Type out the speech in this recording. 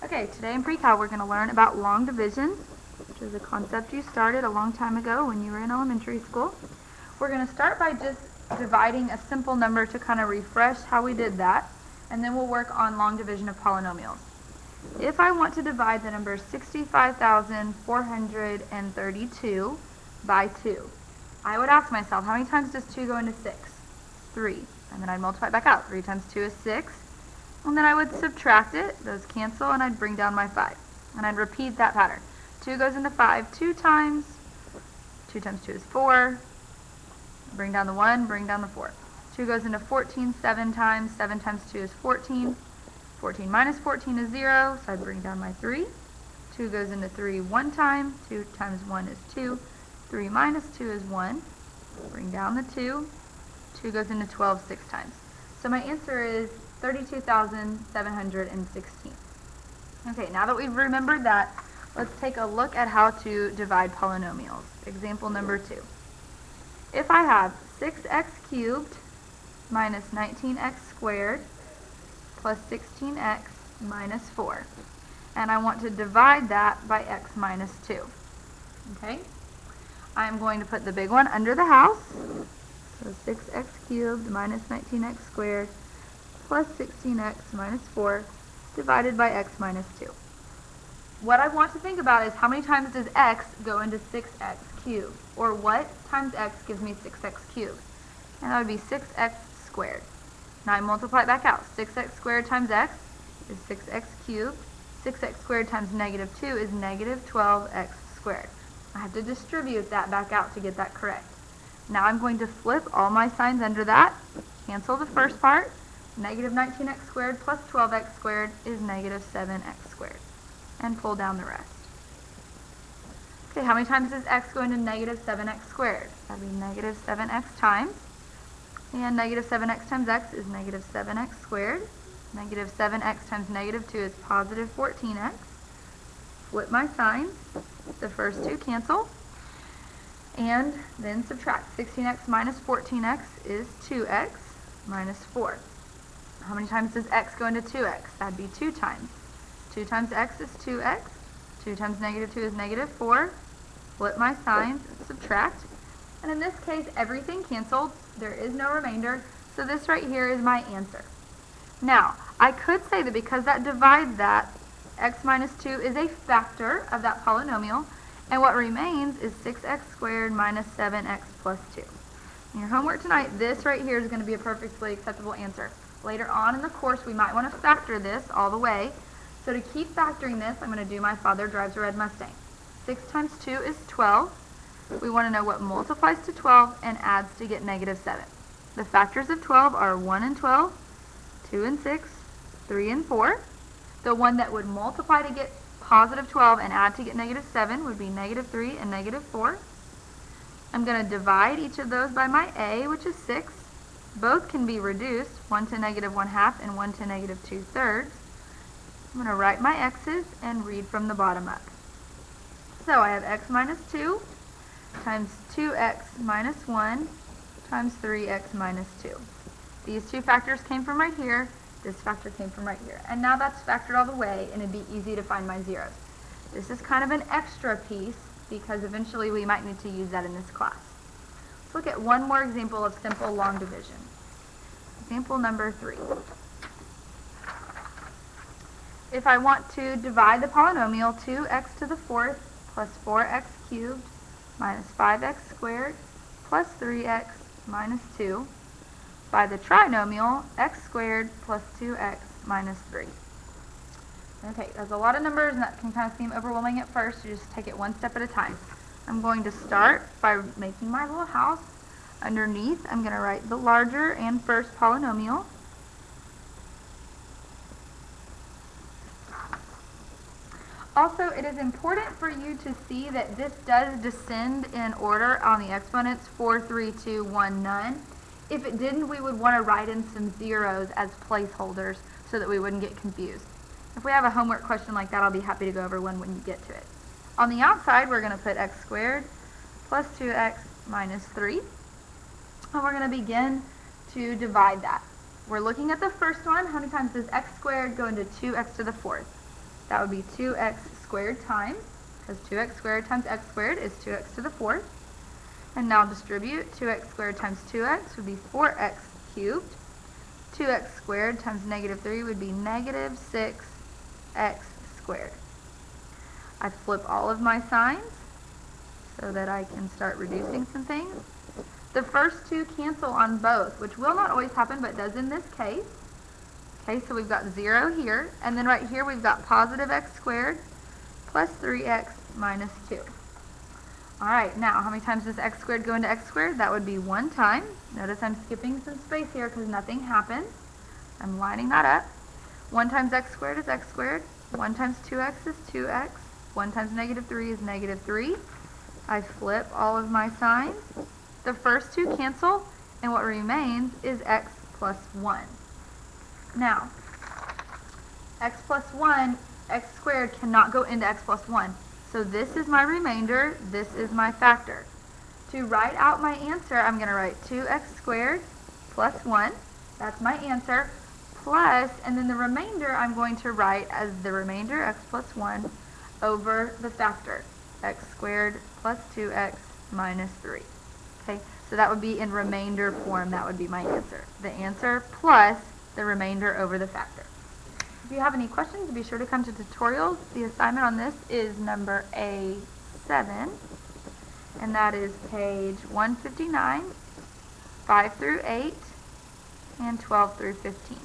Okay, today in pre-cal we're going to learn about long division, which is a concept you started a long time ago when you were in elementary school. We're going to start by just dividing a simple number to kind of refresh how we did that, and then we'll work on long division of polynomials. If I want to divide the number 65,432 by 2, I would ask myself, how many times does 2 go into 6? 3. And then I'd multiply it back out. 3 times 2 is 6. And then I would subtract it, those cancel, and I'd bring down my 5. And I'd repeat that pattern. 2 goes into 5 2 times. 2 times 2 is 4. Bring down the 1, bring down the 4. 2 goes into 14 7 times. 7 times 2 is 14. 14 minus 14 is 0, so I bring down my 3. 2 goes into 3 1 time. 2 times 1 is 2. 3 minus 2 is 1. Bring down the 2. 2 goes into 12 6 times. So my answer is 32,716. Okay, now that we've remembered that, let's take a look at how to divide polynomials. Example number 2. If I have 6x cubed minus 19x squared plus 16x minus 4, and I want to divide that by x minus 2. Okay, I'm going to put the big one under the house. So 6x cubed minus 19x squared plus 16x minus 4 divided by x minus 2. What I want to think about is how many times does x go into 6x cubed? Or what times x gives me 6x cubed? And that would be 6x squared. Now I multiply it back out. 6x squared times x is 6x cubed. 6x squared times negative 2 is negative 12x squared. I have to distribute that back out to get that correct. Now I'm going to flip all my signs under that, cancel the first part. Negative 19x squared plus 12x squared is negative 7x squared. And pull down the rest. Okay, how many times does x go into negative 7x squared? That would be negative 7x times. And negative 7x times x is negative 7x squared. Negative 7x times negative 2 is positive 14x. Flip my signs. The first two cancel. And then subtract. 16x minus 14x is 2x minus 4. How many times does x go into 2x? That'd be 2 times. 2 times x is 2x. 2 times negative 2 is negative 4. Flip my signs, subtract. And in this case, everything canceled. There is no remainder. So this right here is my answer. Now, I could say that because that divides that, x minus 2 is a factor of that polynomial. And what remains is 6x squared minus 7x plus 2. In your homework tonight, this right here is going to be a perfectly acceptable answer. Later on in the course, we might want to factor this all the way. So to keep factoring this, I'm going to do my father drives a red Mustang. 6 times 2 is 12. We want to know what multiplies to 12 and adds to get negative 7. The factors of 12 are 1 and 12, 2 and 6, 3 and 4. The one that would multiply to get positive 12 and add to get negative 7 would be negative 3 and negative 4. I'm going to divide each of those by my a, which is 6. Both can be reduced, 1 to negative 1/2 and 1 to negative 2/3. I'm going to write my x's and read from the bottom up. So I have x minus 2 times 2x minus 1 times 3x minus 2. These two factors came from right here. This factor came from right here. And now that's factored all the way, and it'd be easy to find my zeros. This is kind of an extra piece because eventually we might need to use that in this class. Let's look at one more example of simple long division. Example number 3. If I want to divide the polynomial 2x to the 4th plus 4x cubed minus 5x squared plus 3x minus 2 by the trinomial x squared plus 2x minus 3. Okay, there's a lot of numbers and that can kind of seem overwhelming at first. You just take it one step at a time. I'm going to start by making my little house. Underneath, I'm going to write the larger and first polynomial. Also, it is important for you to see that this does descend in order on the exponents 4, 3, 2, 1, none. If it didn't, we would want to write in some zeros as placeholders so that we wouldn't get confused. If we have a homework question like that, I'll be happy to go over one when you get to it. On the outside, we're going to put x squared plus 2x minus 3. And we're going to begin to divide that. We're looking at the first one. How many times does x squared go into 2x to the 4th? That would be 2x squared times, because 2x squared times x squared is 2x to the 4th. And now distribute. 2x squared times 2x would be 4x cubed. 2x squared times negative 3 would be negative 6x squared. I flip all of my signs so that I can start reducing some things. The first two cancel on both, which will not always happen, but does in this case. Okay, so we've got 0 here, and then right here we've got positive x squared plus 3x minus 2. All right, now how many times does x squared go into x squared? That would be 1 time. Notice I'm skipping some space here because nothing happens. I'm lining that up. 1 times x squared is x squared. 1 times 2x is 2x. 1 times negative 3 is negative 3. I flip all of my signs. The first two cancel, and what remains is x plus 1. Now, x plus 1, x squared cannot go into x plus 1. So this is my remainder, this is my factor. To write out my answer, I'm going to write 2x squared plus 1. That's my answer. Plus, and then the remainder I'm going to write as the remainder, x plus 1, over the factor, x squared plus 2x minus 3. Okay, so that would be in remainder form. That would be my answer. The answer plus the remainder over the factor. If you have any questions, be sure to come to tutorials. The assignment on this is number A7, and that is page 159, 5 through 8, and 12 through 15.